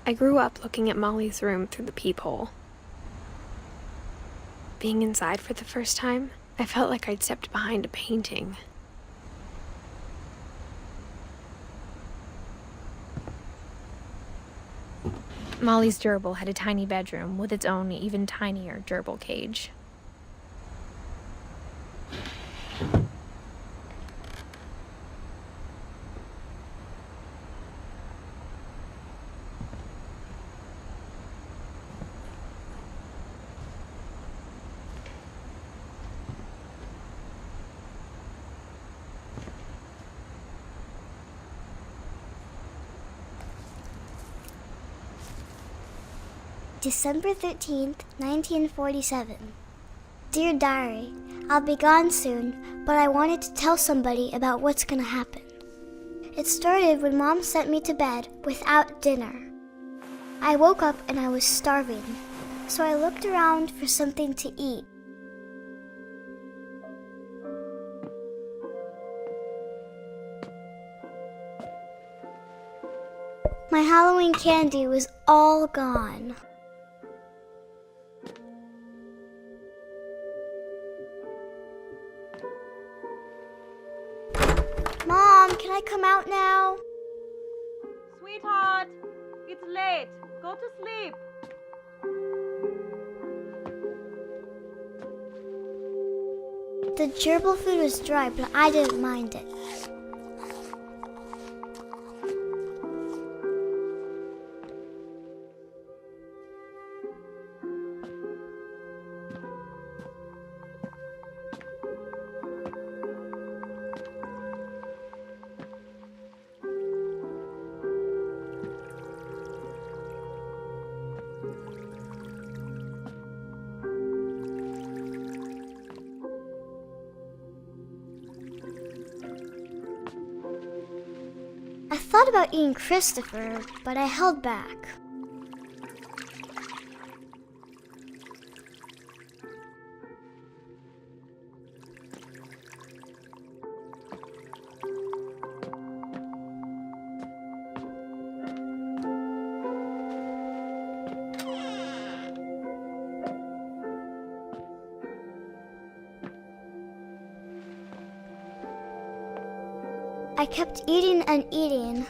I grew up looking at Molly's room through the peephole. Being inside for the first time, I felt like I'd stepped behind a painting. Molly's gerbil had a tiny bedroom with its own even tinier gerbil cage. December 13th, 1947. Dear Diary, I'll be gone soon, but I wanted to tell somebody about what's gonna happen. It started when Mom sent me to bed without dinner. I woke up and I was starving, so I looked around for something to eat. My Halloween candy was all gone. Mom, can I come out now? Sweetheart, it's late. Go to sleep. The gerbil food was dry, but I didn't mind it. I thought about eating Christopher, but I held back. I kept eating and eating.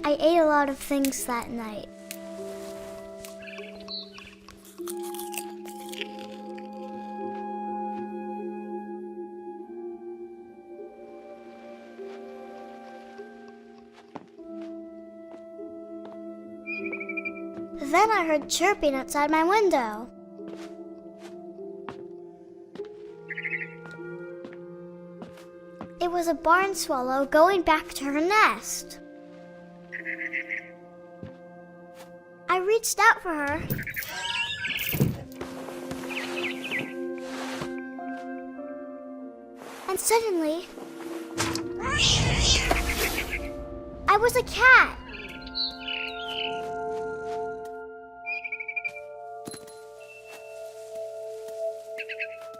I ate a lot of things that night. Then I heard chirping outside my window. It was a barn swallow going back to her nest. I reached out for her. And suddenly, I was a cat.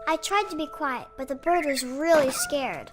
I tried to be quiet, but the bird was really scared.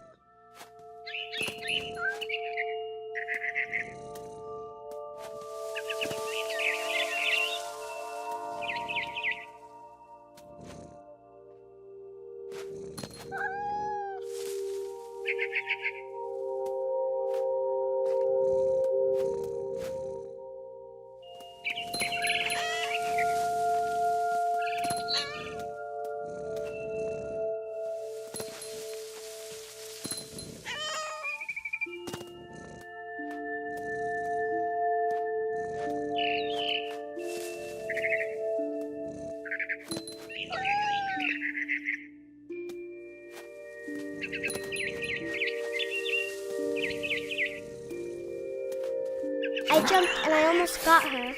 I jumped and I almost got her.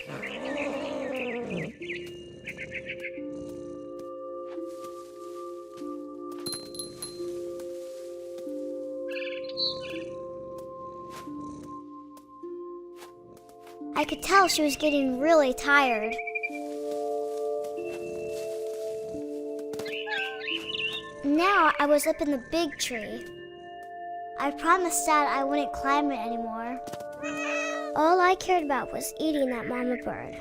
I could tell she was getting really tired. Now I was up in the big tree. I promised Dad I wouldn't climb it anymore. All I cared about was eating that mama bird.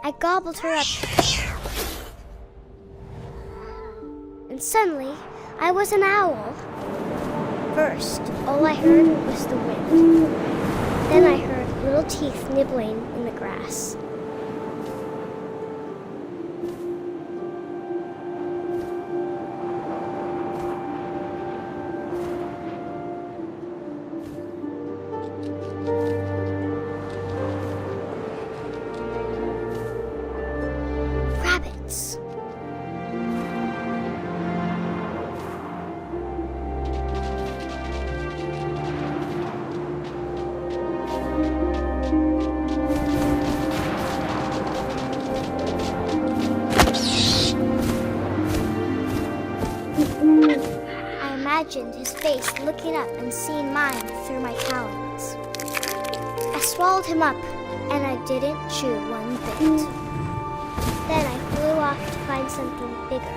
I gobbled her up. And suddenly, I was an owl. First, all I heard was the wind. Then I heard little teeth nibbling in the grass. Rabbits. I imagined his face looking up and seeing mine through my talons. I swallowed him up, and I didn't chew one bit. Then I flew off to find something bigger.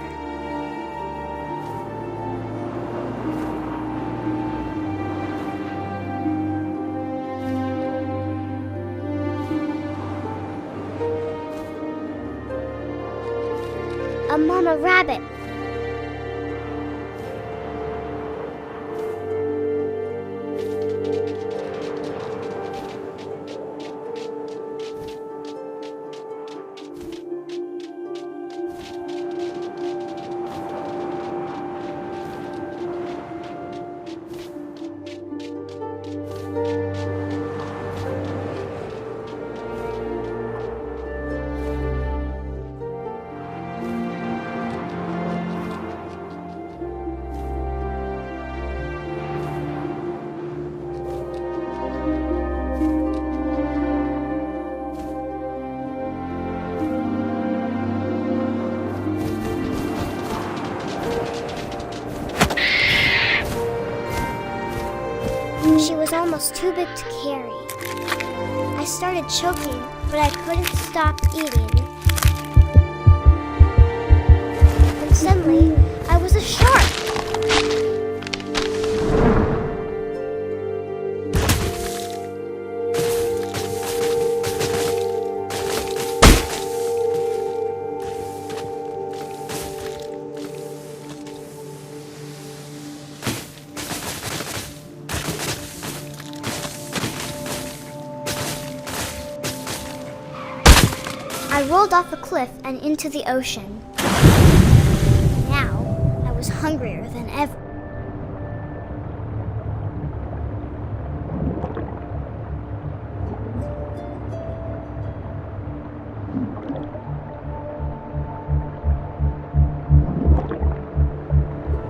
A mama rabbit. She was almost too big to carry. I started choking, but I couldn't stop eating. And suddenly, I was a shark. I rolled off a cliff and into the ocean. Now, I was hungrier than ever.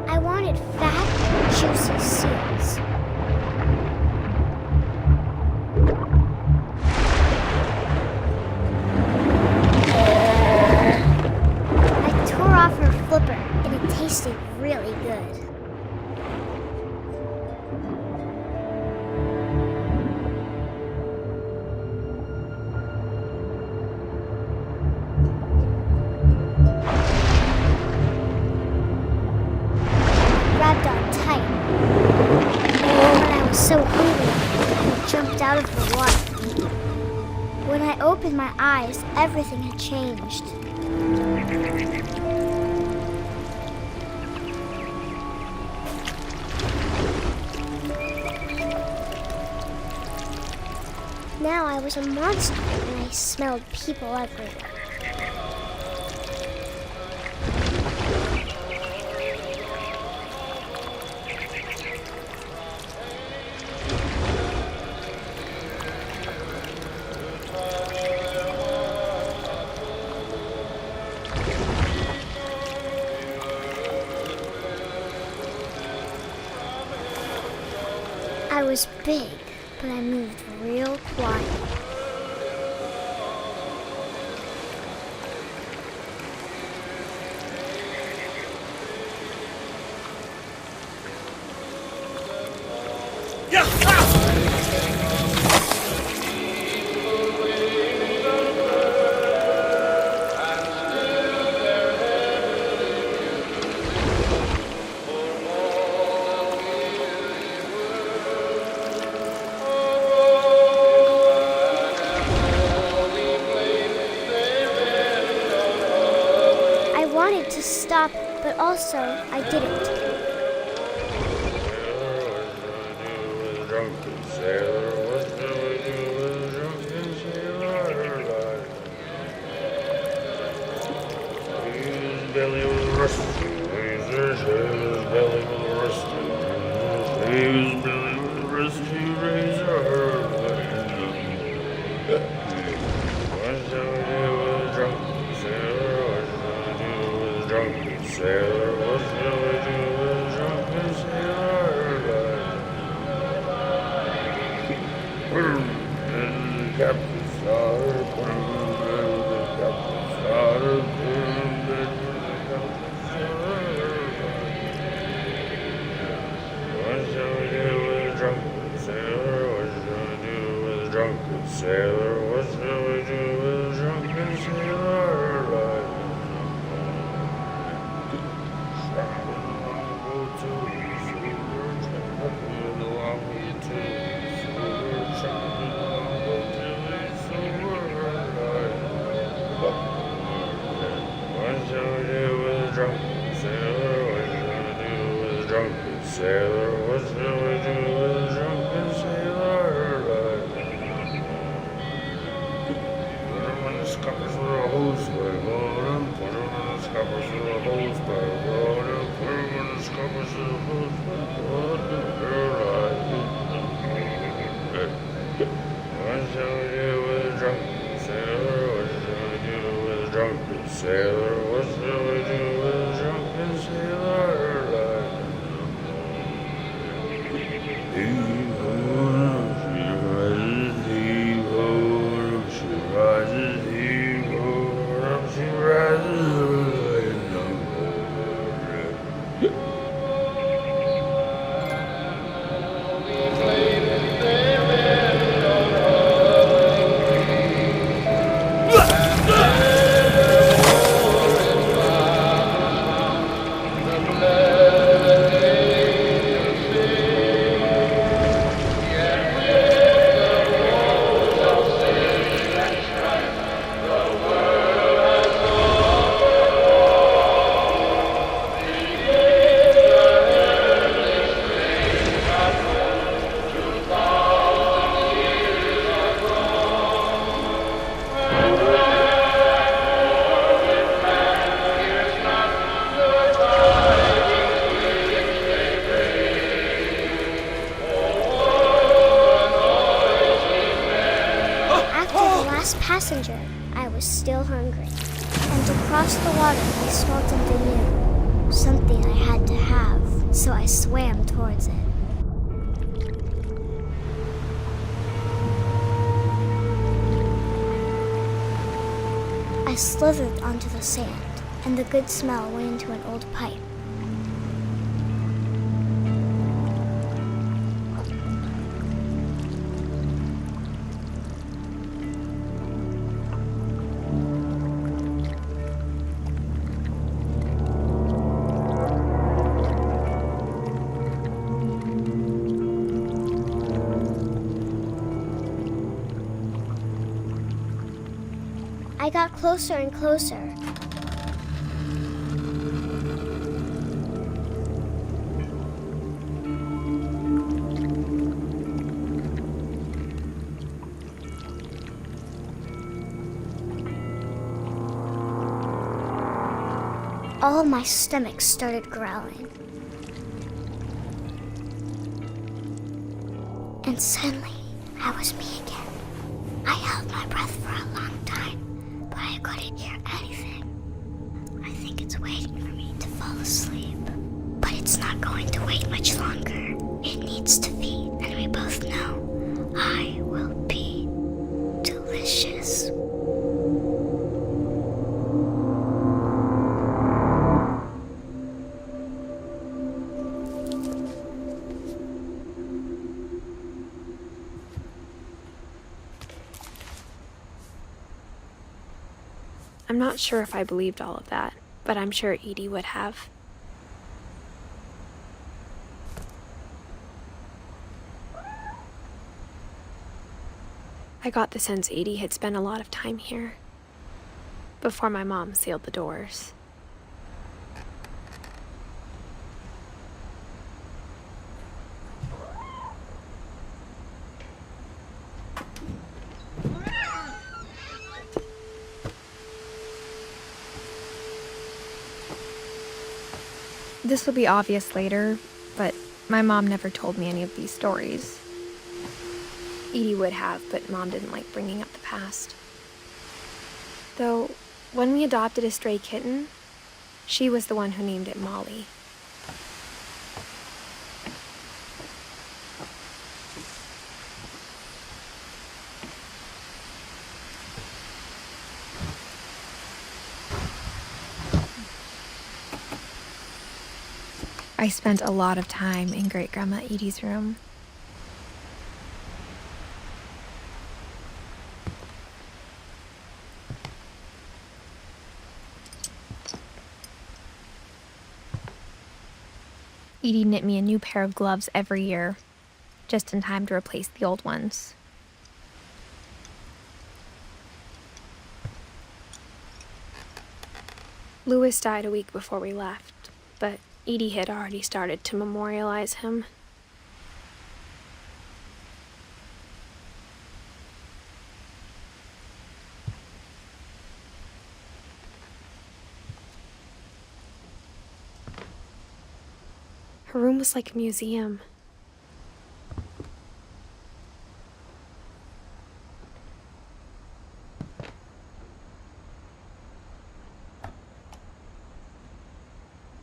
I wanted fat, juicy seals. Flipper, and it tasted really good. Grabbed on tight. When I was so hungry, I jumped out of the water. When I opened my eyes, everything had changed. Now I was a monster, and I smelled people everywhere. I was big, but I moved real quiet. to stop, but also I didn't. Drunken sailor, what shall we do with a drunken sailor? His belly was rusty razors, his belly was rusty razors, his belly was rusty razors. What shall we do with a drunken sailor? What shall we do with a drunken sailor? What shall we do with a drunken sailor? Put him in the captain's daughter, put him in the captain's daughter, put him in the captain's daughter. What shall we do with a drunken sailor? What shall we do with a drunken sailor? What shall we do with a drunken sailor? What shall we do with a drunken sailor? What shall we do with a drunken sailor? What shall we do with a drunken sailor? Put him in the scuppers with a hose by water. Put him in the scuppers with a hose by water. Put him in the scuppers with a hose by water. What shall we do with a drunken sailor? What shall we do with a drunken sailor? What shall we do with a drunken sailor? Heave-ho, she rises, heave-ho, she rises, heave-ho, she rises, passenger, I was still hungry. And across the water I smelled something new. Something I had to have, so I swam towards it. I slithered onto the sand, and the good smell went into an old pipe. I got closer and closer. All my stomach started growling. And suddenly, I was me again. I held my breath for a long time, but I couldn't hear anything. I think it's waiting for me to fall asleep. But it's not going to wait much longer. It needs to feed, and we both know I will be delicious. I'm not sure if I believed all of that, but I'm sure Edie would have. I got the sense Edie had spent a lot of time here, before my mom sealed the doors. This will be obvious later, but my mom never told me any of these stories. Edie would have, but Mom didn't like bringing up the past. Though, when we adopted a stray kitten, she was the one who named it Molly. I spent a lot of time in Great-Grandma Edie's room. Edie knit me a new pair of gloves every year, just in time to replace the old ones. Louis died a week before we left, but Edie had already started to memorialize him. Her room was like a museum.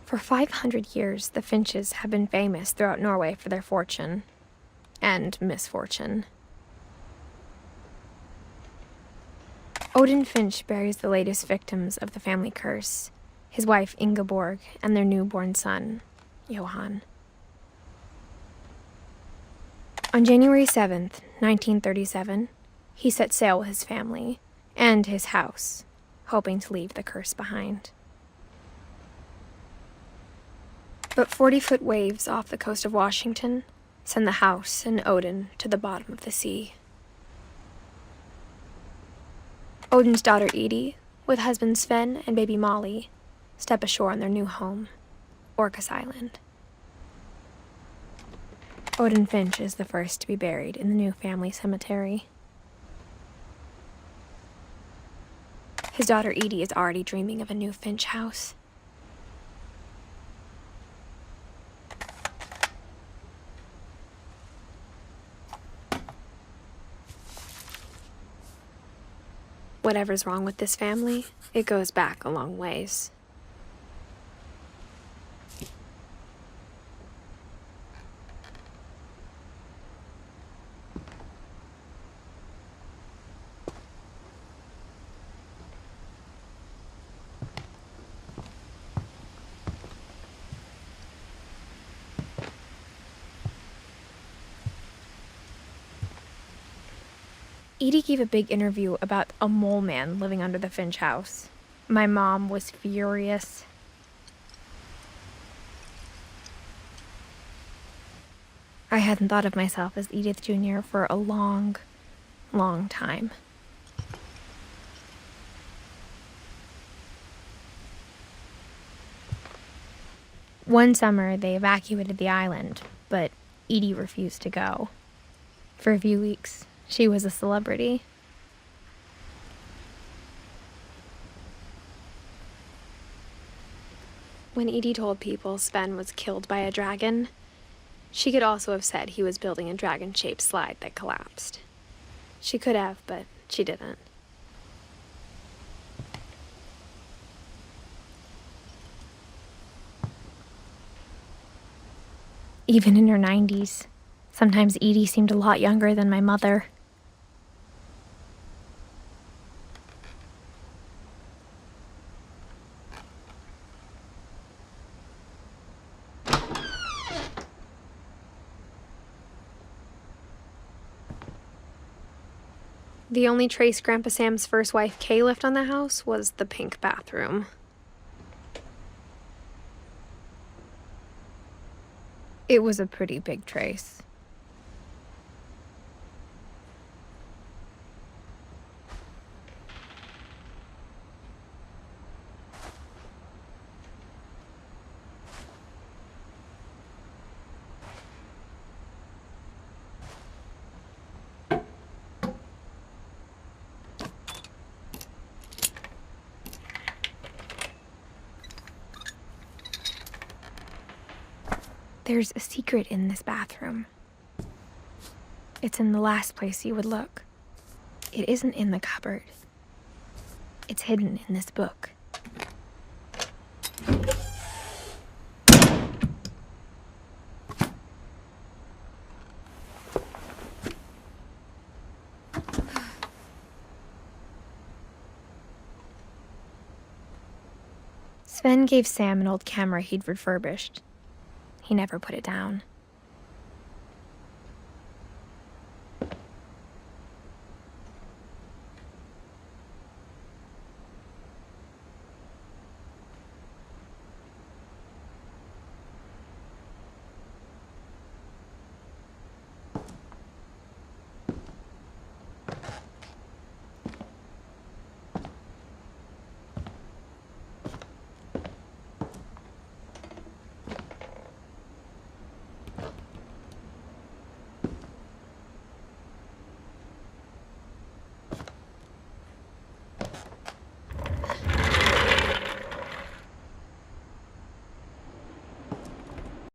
For 500 years, the Finches have been famous throughout Norway for their fortune and misfortune. Odin Finch buries the latest victims of the family curse, his wife Ingeborg and their newborn son, Johan. On January 7th, 1937, he set sail with his family and his house, hoping to leave the curse behind. But 40-foot waves off the coast of Washington send the house and Odin to the bottom of the sea. Odin's daughter Edie, with husband Sven and baby Molly, step ashore on their new home, Orcas Island. Odin Finch is the first to be buried in the new family cemetery. His daughter Edie is already dreaming of a new Finch house. Whatever's wrong with this family, it goes back a long ways. Edie gave a big interview about a mole man living under the Finch house. My mom was furious. I hadn't thought of myself as Edith Jr. for a long, long time. One summer, they evacuated the island, but Edie refused to go. For a few weeks, she was a celebrity. When Edie told people Sven was killed by a dragon, she could also have said he was building a dragon-shaped slide that collapsed. She could have, but she didn't. Even in her 90s, sometimes Edie seemed a lot younger than my mother. The only trace Grandpa Sam's first wife Kay left on the house was the pink bathroom. It was a pretty big trace. There's a secret in this bathroom. It's in the last place you would look. It isn't in the cupboard. It's hidden in this book. Sven gave Sam an old camera he'd refurbished. He never put it down.